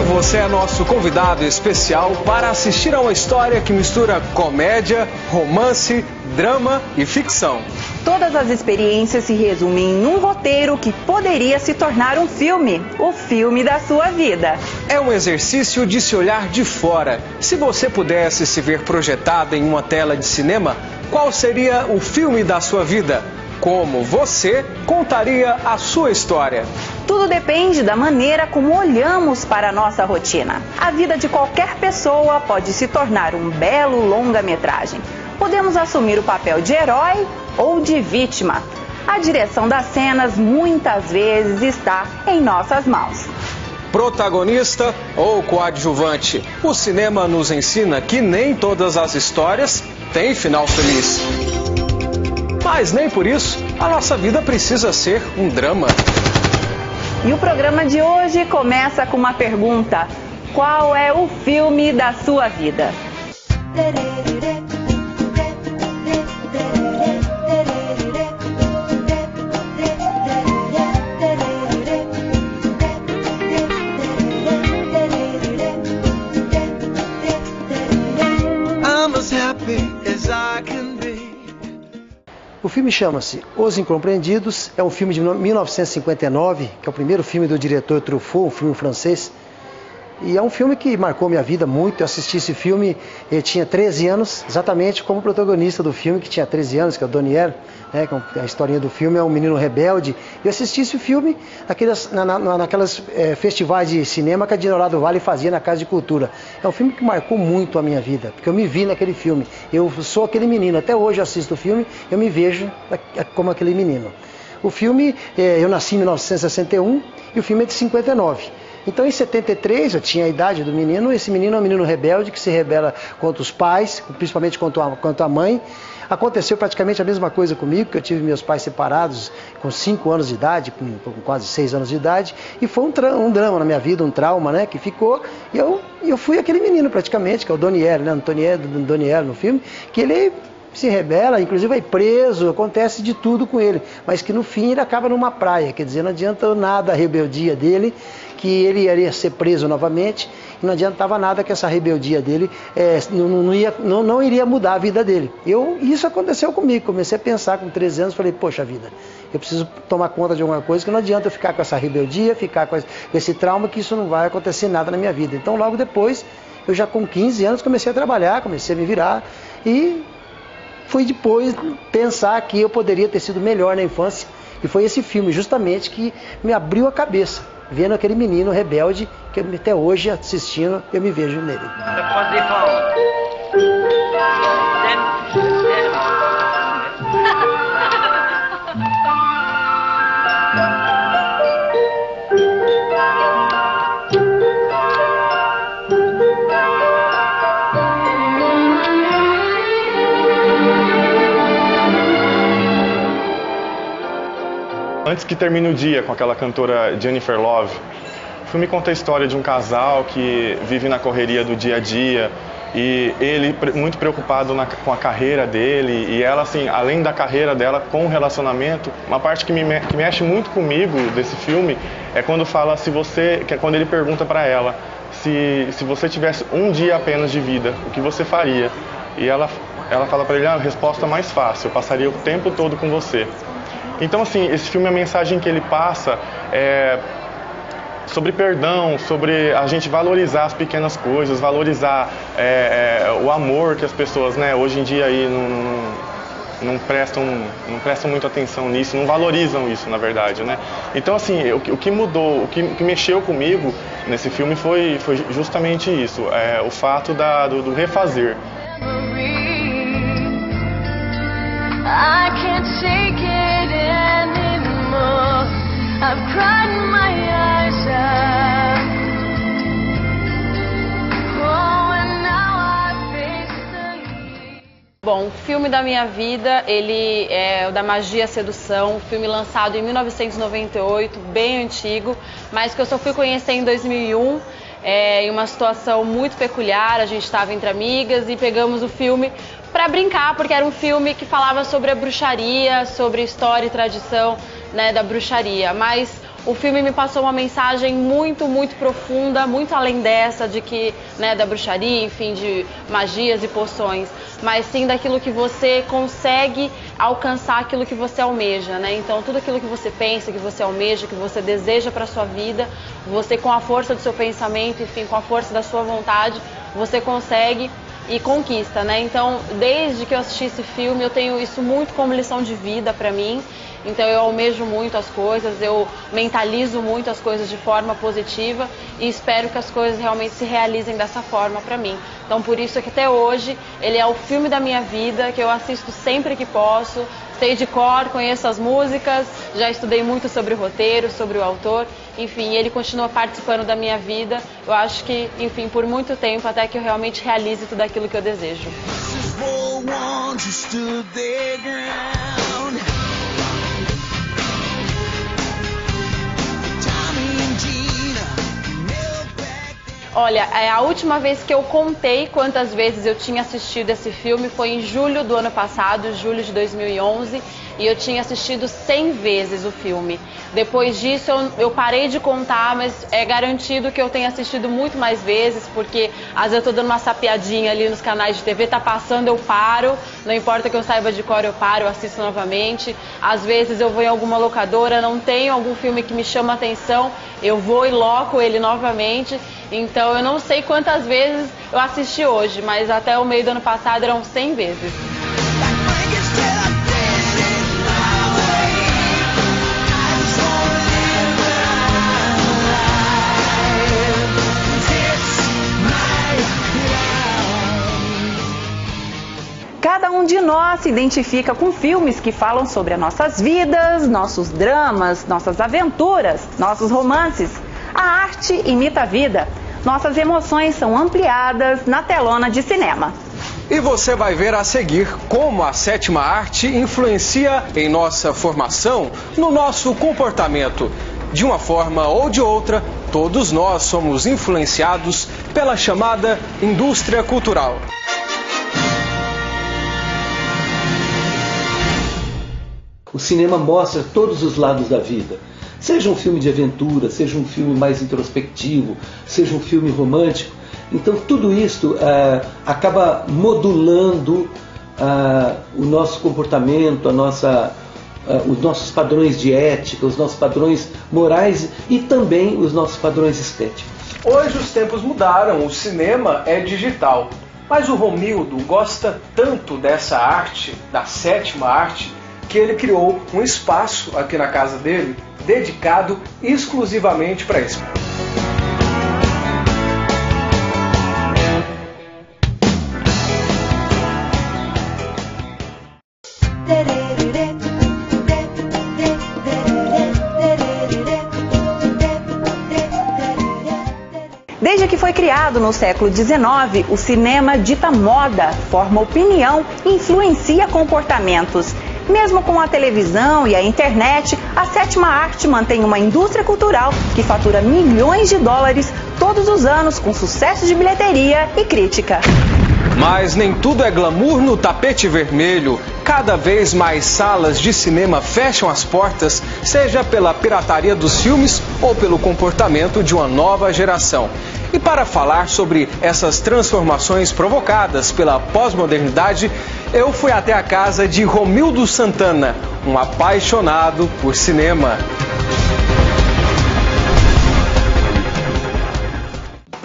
você é nosso convidado especial para assistir a uma história que mistura comédia, romance, drama e ficção. Todas as experiências se resumem em um roteiro que poderia se tornar um filme, o filme da sua vida. É um exercício de se olhar de fora. Se você pudesse se ver projetado em uma tela de cinema, qual seria o filme da sua vida? Como você contaria a sua história? Tudo depende da maneira como olhamos para a nossa rotina. A vida de qualquer pessoa pode se tornar um belo longa-metragem. Podemos assumir o papel de herói ou de vítima. A direção das cenas muitas vezes está em nossas mãos. Protagonista ou coadjuvante? O cinema nos ensina que nem todas as histórias têm final feliz. Mas nem por isso a nossa vida precisa ser um drama. E o programa de hoje começa com uma pergunta: qual é o filme da sua vida? O filme chama-se Os Incompreendidos, é um filme de 1959, que é o primeiro filme do diretor Truffaut, um filme francês. E é um filme que marcou minha vida muito. Eu assisti esse filme, eu tinha 13 anos, exatamente como o protagonista do filme, que tinha 13 anos, que é o Donier, né, a historinha do filme é um menino rebelde. Eu assisti esse filme naquelas festivais de cinema que a Dina do Vale fazia na Casa de Cultura. É um filme que marcou muito a minha vida, porque eu me vi naquele filme. Eu sou aquele menino, até hoje eu assisto o filme, eu me vejo como aquele menino. O filme, eu nasci em 1961 e o filme é de 59. Então, em 73, eu tinha a idade do menino. Esse menino é um menino rebelde que se rebela contra os pais, principalmente contra a mãe. Aconteceu praticamente a mesma coisa comigo, que eu tive meus pais separados com 5 anos de idade, com quase 6 anos de idade. E foi um drama na minha vida, um trauma, né, que ficou. E eu fui aquele menino praticamente, que é o Donier, né, Donier no filme, que ele se rebela, inclusive vai preso, acontece de tudo com ele. Mas que no fim ele acaba numa praia, quer dizer, não adianta nada a rebeldia dele, que ele iria ser preso novamente, e não adiantava nada que essa rebeldia dele não iria mudar a vida dele. Isso aconteceu comigo, comecei a pensar com 13 anos, falei, poxa vida, eu preciso tomar conta de alguma coisa, que não adianta eu ficar com essa rebeldia, ficar com esse trauma, que isso não vai acontecer nada na minha vida. Então logo depois, eu já com 15 anos comecei a trabalhar, comecei a me virar, e fui depois pensar que eu poderia ter sido melhor na infância, e foi esse filme justamente que me abriu a cabeça, vendo aquele menino rebelde que até hoje assistindo eu me vejo nele. Antes que termine o dia com aquela cantora Jennifer Love, o filme conta a história de um casal que vive na correria do dia a dia e ele muito preocupado com a carreira dele e ela, assim, além da carreira dela, com o relacionamento. Uma parte que mexe muito comigo desse filme é quando fala quando ele pergunta para ela se você tivesse um dia apenas de vida, o que você faria? E ela fala para ele, a resposta mais fácil, eu passaria o tempo todo com você. Então, assim, esse filme, a mensagem que ele passa é sobre perdão, sobre a gente valorizar as pequenas coisas, valorizar o amor que as pessoas, né, hoje em dia aí não prestam muita atenção nisso, não valorizam isso, na verdade, né? Então, assim, o que mudou, o que mexeu comigo nesse filme foi justamente isso, o fato do refazer. I can't take it anymore. I've cried my eyes out. Oh, and now I face the... Bom, o filme da minha vida, ele é o da Magia Sedução, um filme lançado em 1998, bem antigo, mas que eu só fui conhecer em 2001, em uma situação muito peculiar. A gente estava entre amigas e pegamos o filme para brincar, porque era um filme que falava sobre a bruxaria, sobre história e tradição, né, da bruxaria. Mas o filme me passou uma mensagem muito, muito profunda, muito além dessa de que, né, da bruxaria, enfim, de magias e poções, mas sim daquilo que você consegue alcançar, aquilo que você almeja, né? Então tudo aquilo que você pensa, que você almeja, que você deseja para sua vida, você com a força do seu pensamento, enfim, com a força da sua vontade, você consegue e conquista, né? Então, desde que eu assisti esse filme, eu tenho isso muito como lição de vida para mim. Então eu almejo muito as coisas, eu mentalizo muito as coisas de forma positiva e espero que as coisas realmente se realizem dessa forma para mim. Então por isso que até hoje ele é o filme da minha vida, que eu assisto sempre que posso, sei de cor, conheço as músicas, já estudei muito sobre o roteiro, sobre o autor, enfim, ele continua participando da minha vida, eu acho que, enfim, por muito tempo, até que eu realmente realize tudo aquilo que eu desejo. Olha, a última vez que eu contei quantas vezes eu tinha assistido esse filme foi em julho do ano passado, julho de 2011, e eu tinha assistido 100 vezes o filme. Depois disso eu parei de contar, mas é garantido que eu tenha assistido muito mais vezes, porque às vezes eu tô dando uma sapeadinha ali nos canais de TV, tá passando, eu paro, não importa que eu saiba de cor, eu paro, eu assisto novamente. Às vezes eu vou em alguma locadora, não tenho algum filme que me chama a atenção, eu vou e loco ele novamente. Então eu não sei quantas vezes eu assisti hoje, mas até o meio do ano passado eram 100 vezes. Cada um de nós se identifica com filmes que falam sobre as nossas vidas, nossos dramas, nossas aventuras, nossos romances. A arte imita a vida. Nossas emoções são ampliadas na telona de cinema. E você vai ver a seguir como a sétima arte influencia em nossa formação, no nosso comportamento. De uma forma ou de outra, todos nós somos influenciados pela chamada indústria cultural. O cinema mostra todos os lados da vida. Seja um filme de aventura, seja um filme mais introspectivo, seja um filme romântico. Então tudo isso acaba modulando o nosso comportamento, os nossos padrões de ética, os nossos padrões morais e também os nossos padrões estéticos. Hoje os tempos mudaram, o cinema é digital. Mas o Romildo gosta tanto dessa arte, da sétima arte, que ele criou um espaço aqui na casa dele dedicado exclusivamente para isso. Desde que foi criado no século XIX, o cinema dita moda, forma opinião e influencia comportamentos. Mesmo com a televisão e a internet, a sétima arte mantém uma indústria cultural que fatura milhões de dólares todos os anos com sucesso de bilheteria e crítica. Mas nem tudo é glamour no tapete vermelho. Cada vez mais salas de cinema fecham as portas, seja pela pirataria dos filmes ou pelo comportamento de uma nova geração. E para falar sobre essas transformações provocadas pela pós-modernidade, eu fui até a casa de Romildo Santana, um apaixonado por cinema.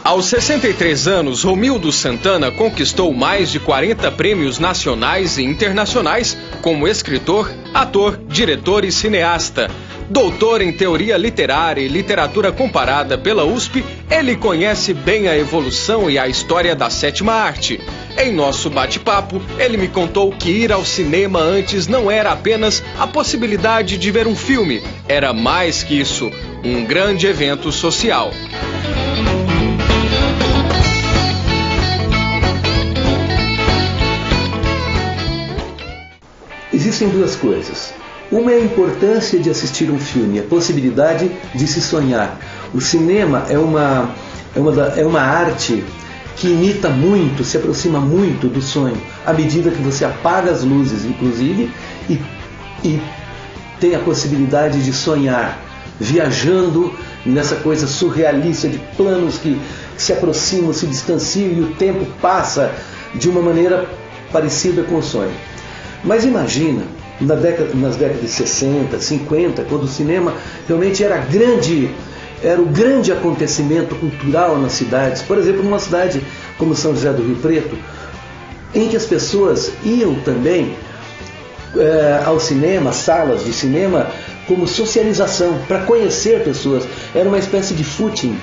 Aos 63 anos, Romildo Santana conquistou mais de 40 prêmios nacionais e internacionais como escritor, ator, diretor e cineasta. Doutor em Teoria Literária e Literatura Comparada pela USP, ele conhece bem a evolução e a história da sétima arte. Em nosso bate-papo, ele me contou que ir ao cinema antes não era apenas a possibilidade de ver um filme, era mais que isso, um grande evento social. Existem duas coisas. Uma é a importância de assistir um filme, a possibilidade de se sonhar. O cinema é uma arte que imita muito, se aproxima muito do sonho, à medida que você apaga as luzes, inclusive, e tem a possibilidade de sonhar viajando nessa coisa surrealista de planos que se aproximam, se distanciam e o tempo passa de uma maneira parecida com o sonho. Mas imagina, nas décadas de 60, 50, quando o cinema realmente era o grande acontecimento cultural nas cidades. Por exemplo, numa cidade como São José do Rio Preto, em que as pessoas iam também ao cinema, salas de cinema, como socialização, para conhecer pessoas. Era uma espécie de footing,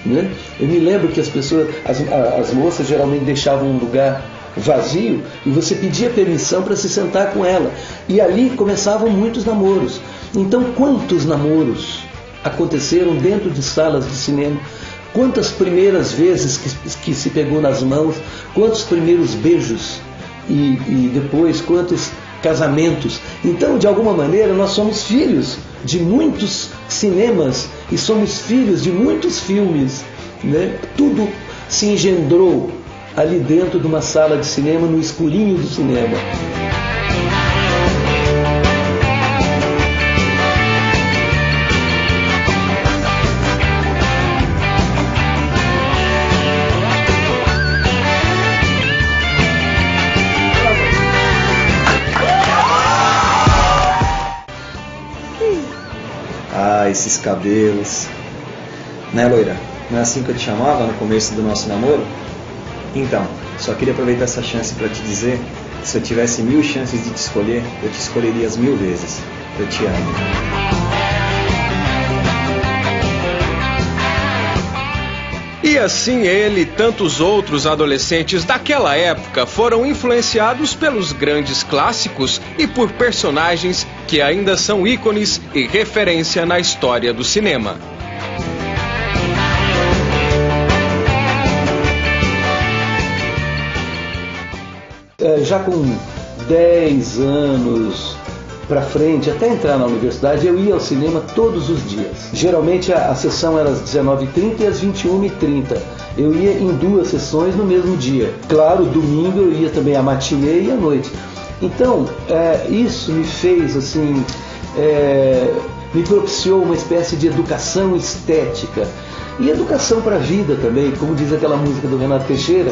né? Eu me lembro que as moças geralmente deixavam um lugar vazio e você pedia permissão para se sentar com ela. E ali começavam muitos namoros. Então, quantos namoros aconteceram dentro de salas de cinema? Quantas primeiras vezes que se pegou nas mãos? Quantos primeiros beijos? E depois, quantos casamentos? Então, de alguma maneira, nós somos filhos de muitos cinemas e somos filhos de muitos filmes, né? Tudo se engendrou ali dentro de uma sala de cinema, no escurinho do cinema. Ah, esses cabelos. Né, loira? Não é assim que eu te chamava no começo do nosso namoro? Então, só queria aproveitar essa chance para te dizer que se eu tivesse 1000 chances de te escolher, eu te escolheria as 1000 vezes. Eu te amo. E assim ele e tantos outros adolescentes daquela época foram influenciados pelos grandes clássicos e por personagens que ainda são ícones e referência na história do cinema. Já com 10 anos para frente, até entrar na universidade, eu ia ao cinema todos os dias. Geralmente a sessão era às 19h30 e às 21h30. Eu ia em 2 sessões no mesmo dia. Claro, domingo eu ia também à matinê e à noite. Então, isso me fez, assim, me propiciou uma espécie de educação estética. E educação para a vida também, como diz aquela música do Renato Teixeira.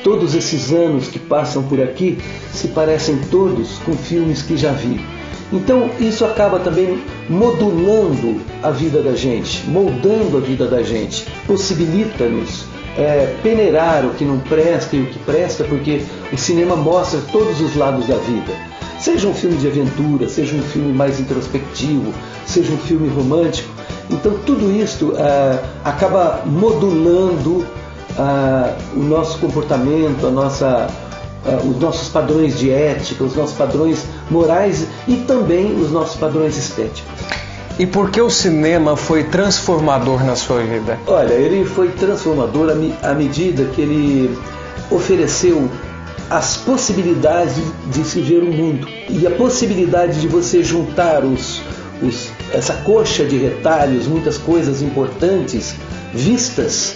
Todos esses anos que passam por aqui se parecem todos com filmes que já vi. Então isso acaba também modulando a vida da gente, moldando a vida da gente, possibilita-nos peneirar o que não presta e o que presta, porque o cinema mostra todos os lados da vida. Seja um filme de aventura, seja um filme mais introspectivo, seja um filme romântico. Então tudo isso acaba modulando o nosso comportamento, os nossos padrões de ética, os nossos padrões morais e também os nossos padrões estéticos. E por que o cinema foi transformador na sua vida? Olha, ele foi transformador à medida que ele ofereceu as possibilidades de se ver o mundo e a possibilidade de você juntar essa coxa de retalhos, muitas coisas importantes vistas,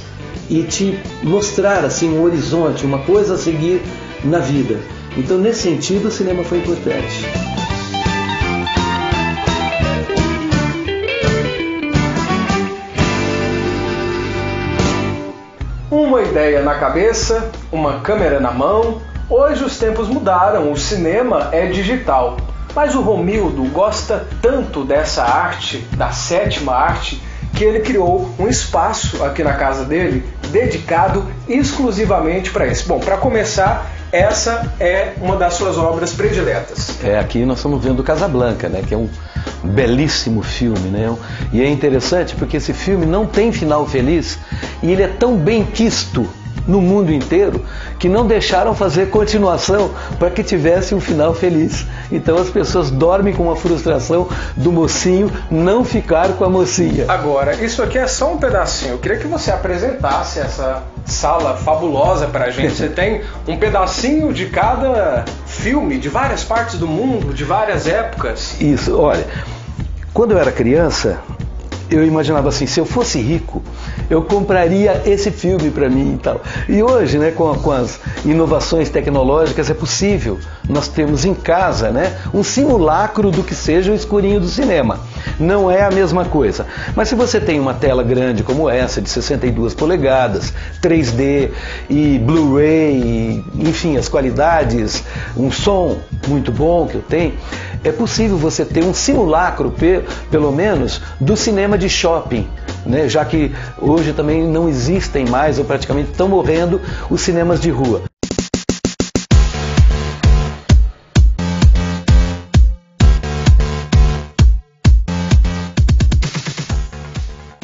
e te mostrar assim um horizonte, uma coisa a seguir na vida. Então, nesse sentido, o cinema foi importante. Uma ideia na cabeça, uma câmera na mão. Hoje os tempos mudaram, o cinema é digital. Mas o Romildo gosta tanto dessa arte, da 7ª arte, que ele criou um espaço aqui na casa dele dedicado exclusivamente para isso. Bom, para começar, essa é uma das suas obras prediletas. Aqui nós estamos vendo Casablanca, né, que é um belíssimo filme, né? E é interessante porque esse filme não tem final feliz e ele é tão bem quisto no mundo inteiro que não deixaram fazer continuação para que tivesse um final feliz. Então as pessoas dormem com a frustração do mocinho não ficar com a mocinha. Agora, isso aqui é só um pedacinho. Eu queria que você apresentasse essa sala fabulosa para a gente. Você tem um pedacinho de cada filme, de várias partes do mundo, de várias épocas. Isso, olha, quando eu era criança, eu imaginava assim, se eu fosse rico, eu compraria esse filme para mim e tal. E hoje, né, com as inovações tecnológicas, é possível nós temos em casa, né, um simulacro do que seja o escurinho do cinema. Não é a mesma coisa. Mas se você tem uma tela grande como essa, de 62 polegadas, 3D e Blu-ray, enfim, as qualidades, um som muito bom que eu tenho, é possível você ter um simulacro, pelo menos, do cinema de shopping, né? Já que hoje também não existem mais, ou praticamente estão morrendo, os cinemas de rua.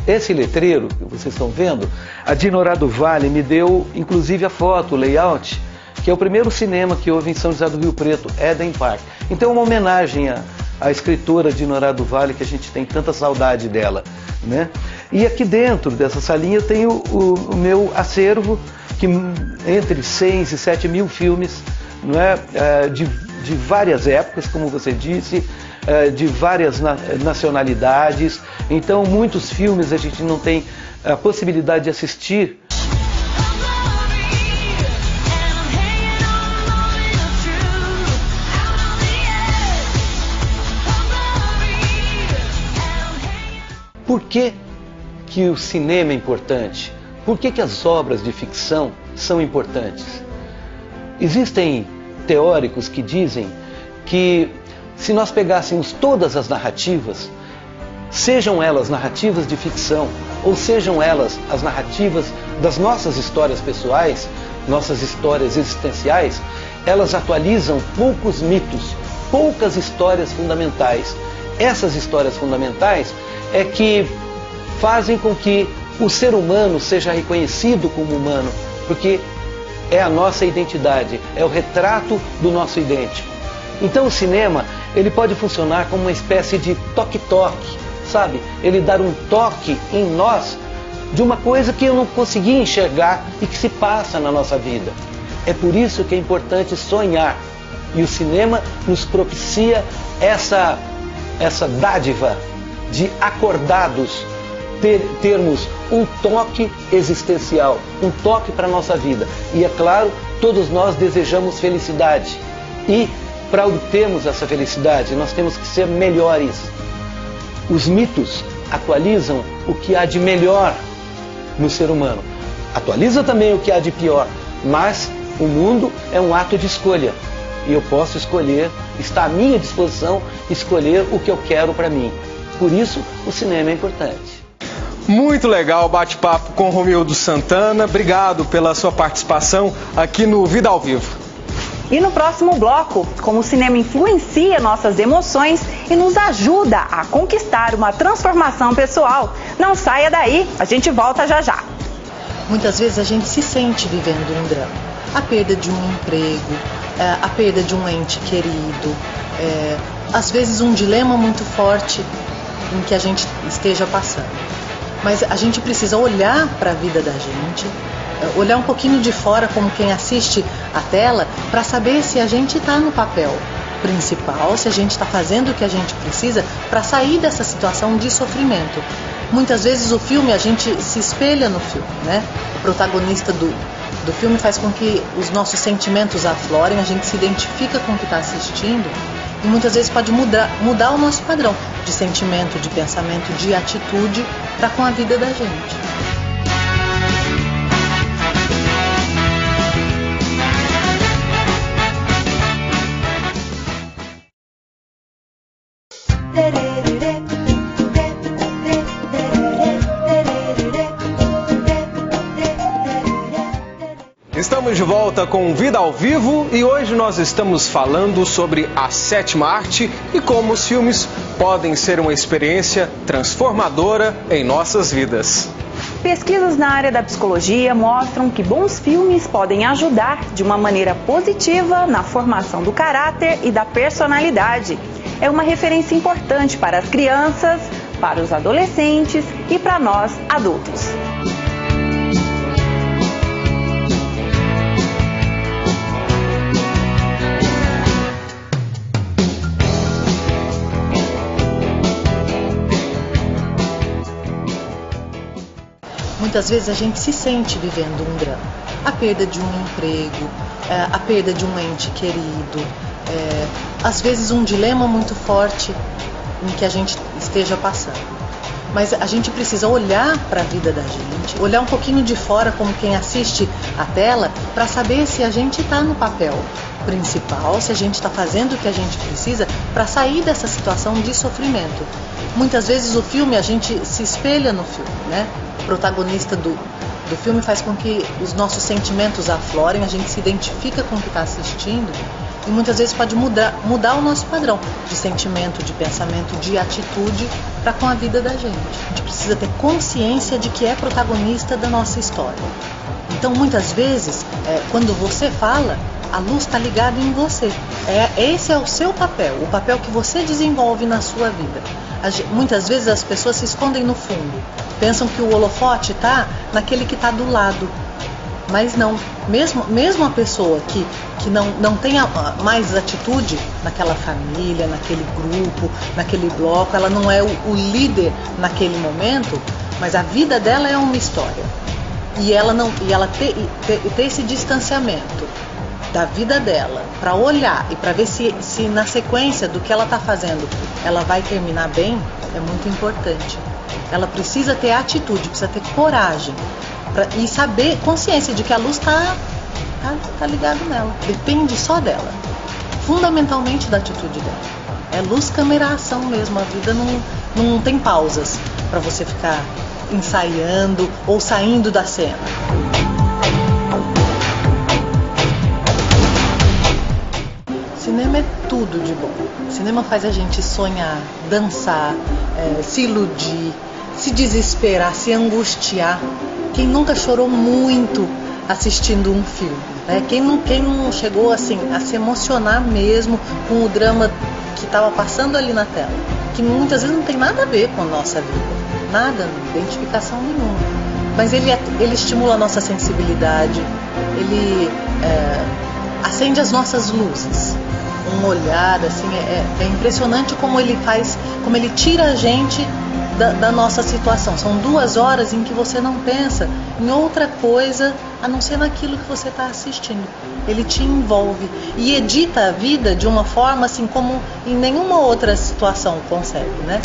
Esse letreiro que vocês estão vendo, a Dinorah do Vale me deu inclusive a foto, o layout, que é o primeiro cinema que houve em São José do Rio Preto, Eden Park. Então é uma homenagem à escritora Dinorah do Vale, que a gente tem tanta saudade dela, né? E aqui dentro dessa salinha eu tenho o meu acervo, que entre 6 e 7 mil filmes, não é? De várias épocas, como você disse, de várias nacionalidades. Então muitos filmes a gente não tem a possibilidade de assistir. Por que que o cinema é importante? Por que que as obras de ficção são importantes? Existem teóricos que dizem que se nós pegássemos todas as narrativas, sejam elas narrativas de ficção, ou sejam elas as narrativas das nossas histórias pessoais, nossas histórias existenciais, elas atualizam poucos mitos, poucas histórias fundamentais. Essas histórias fundamentais é que fazem com que o ser humano seja reconhecido como humano, porque é a nossa identidade, é o retrato do nosso idêntico. Então o cinema, ele pode funcionar como uma espécie de toque-toque, sabe? Ele dar um toque em nós de uma coisa que eu não consegui enxergar e que se passa na nossa vida. É por isso que é importante sonhar. E o cinema nos propicia essa dádiva de acordados, termos um toque existencial, um toque para a nossa vida. E é claro, todos nós desejamos felicidade. E para obtermos essa felicidade, nós temos que ser melhores. Os mitos atualizam o que há de melhor no ser humano. Atualiza também o que há de pior, mas o mundo é um ato de escolha. E eu posso escolher, está à minha disposição, escolher o que eu quero para mim. Por isso, o cinema é importante. Muito legal o bate-papo com Romildo Santana. Obrigado pela sua participação aqui no Vida ao Vivo. E no próximo bloco, como o cinema influencia nossas emoções e nos ajuda a conquistar uma transformação pessoal. Não saia daí, a gente volta já já. Muitas vezes a gente se sente vivendo um drama. A perda de um emprego, a perda de um ente querido, às vezes um dilema muito forte em que a gente esteja passando. Mas a gente precisa olhar para a vida da gente, olhar um pouquinho de fora como quem assiste a tela, para saber se a gente está no papel principal, se a gente está fazendo o que a gente precisa para sair dessa situação de sofrimento. Muitas vezes o filme, a gente se espelha no filme, né? O protagonista do filme faz com que os nossos sentimentos aflorem, a gente se identifica com o que está assistindo e muitas vezes pode mudar o nosso padrão de sentimento, de pensamento, de atitude para com a vida da gente. Estamos de volta com Vida ao Vivo e hoje nós estamos falando sobre a sétima arte e como os filmes podem ser uma experiência transformadora em nossas vidas. Pesquisas na área da psicologia mostram que bons filmes podem ajudar de uma maneira positiva na formação do caráter e da personalidade. É uma referência importante para as crianças, para os adolescentes e para nós adultos. Muitas vezes a gente se sente vivendo um drama. a perda de um emprego, a perda de um ente querido, às vezes um dilema muito forte em que a gente esteja passando. Mas a gente precisa olhar para a vida da gente, olhar um pouquinho de fora como quem assiste a tela, para saber se a gente está no papel principal, se a gente está fazendo o que a gente precisa para sair dessa situação de sofrimento. Muitas vezes o filme, a gente se espelha no filme, né? O protagonista do filme faz com que os nossos sentimentos aflorem, a gente se identifica com o que está assistindo e muitas vezes pode mudar o nosso padrão de sentimento, de pensamento, de atitude para com a vida da gente. A gente precisa ter consciência de que é protagonista da nossa história. Então muitas vezes, quando você fala, a luz está ligada em você. Esse é o seu papel, o papel que você desenvolve na sua vida. Muitas vezes as pessoas se escondem no fundo, pensam que o holofote está naquele que está do lado. Mas não, mesmo a pessoa que não tenha mais atitude naquela família, naquele grupo, naquele bloco, ela não é o líder naquele momento, mas a vida dela é uma história. E ela ter esse distanciamento da vida dela para olhar e para ver se na sequência do que ela está fazendo ela vai terminar bem, é muito importante. Ela precisa ter atitude, precisa ter coragem e saber, consciência de que a luz está ligada nela. Depende só dela, fundamentalmente da atitude dela. É luz, câmera, ação mesmo. A vida não tem pausas para você ficar ensaiando ou saindo da cena. Cinema é tudo de bom. Cinema faz a gente sonhar, dançar, se iludir, se desesperar, se angustiar. Quem nunca chorou muito assistindo um filme? Né? Quem não chegou assim a se emocionar mesmo com o drama que estava passando ali na tela? Que muitas vezes não tem nada a ver com a nossa vida. Nada, identificação nenhuma. Mas ele estimula a nossa sensibilidade, ele acende as nossas luzes. Um olhar, assim, é impressionante como ele tira a gente da nossa situação. São 2 horas em que você não pensa em outra coisa a não ser naquilo que você está assistindo. Ele te envolve e edita a vida de uma forma assim como em nenhuma outra situação consegue, né?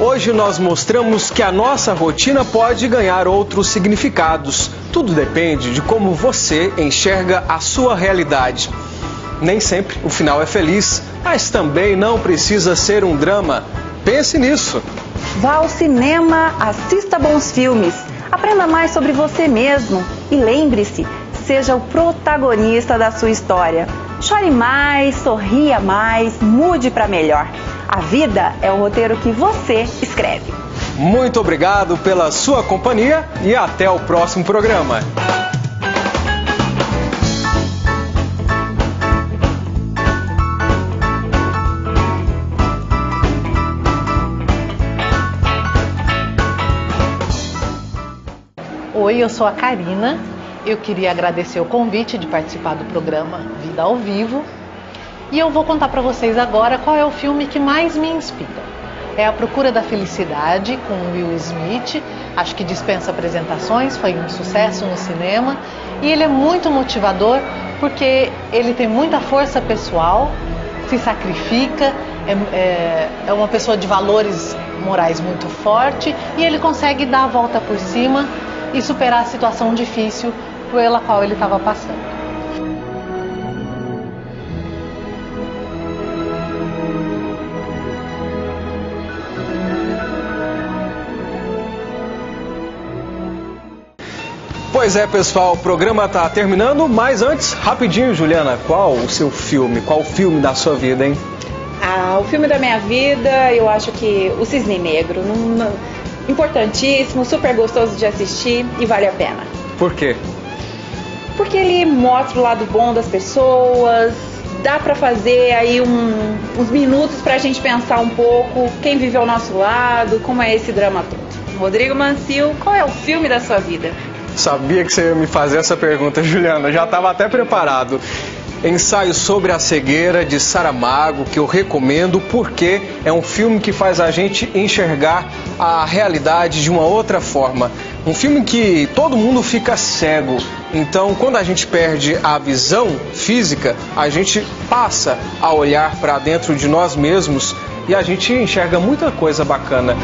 Hoje nós mostramos que a nossa rotina pode ganhar outros significados. Tudo depende de como você enxerga a sua realidade. Nem sempre o final é feliz, mas também não precisa ser um drama. Pense nisso. Vá ao cinema, assista bons filmes, aprenda mais sobre você mesmo e lembre-se, seja o protagonista da sua história. Chore mais, sorria mais, mude para melhor. A vida é o roteiro que você escreve. Muito obrigado pela sua companhia e até o próximo programa. Oi, eu sou a Karina. Eu queria agradecer o convite de participar do programa Vida ao Vivo. E eu vou contar para vocês agora qual é o filme que mais me inspira. É A Procura da Felicidade, com Will Smith. Acho que dispensa apresentações, foi um sucesso no cinema. E ele é muito motivador porque ele tem muita força pessoal, se sacrifica, é uma pessoa de valores morais muito forte e ele consegue dar a volta por cima e superar a situação difícil pela qual ele estava passando. Pois é, pessoal, o programa está terminando, mas antes, rapidinho, Juliana, qual o seu filme? Qual o filme da sua vida, hein? O filme da minha vida, eu acho que O Cisne Negro. Importantíssimo, super gostoso de assistir e vale a pena. Por quê? Porque ele mostra o lado bom das pessoas, dá pra fazer aí uns minutos pra gente pensar um pouco quem vive ao nosso lado, como é esse drama todo. Rodrigo Mancil, qual é o filme da sua vida? Sabia que você ia me fazer essa pergunta, Juliana. Já estava até preparado. Ensaio sobre a Cegueira, de Saramago, que eu recomendo porque é um filme que faz a gente enxergar a realidade de uma outra forma. Um filme que todo mundo fica cego. Então, quando a gente perde a visão física, a gente passa a olhar para dentro de nós mesmos e a gente enxerga muita coisa bacana.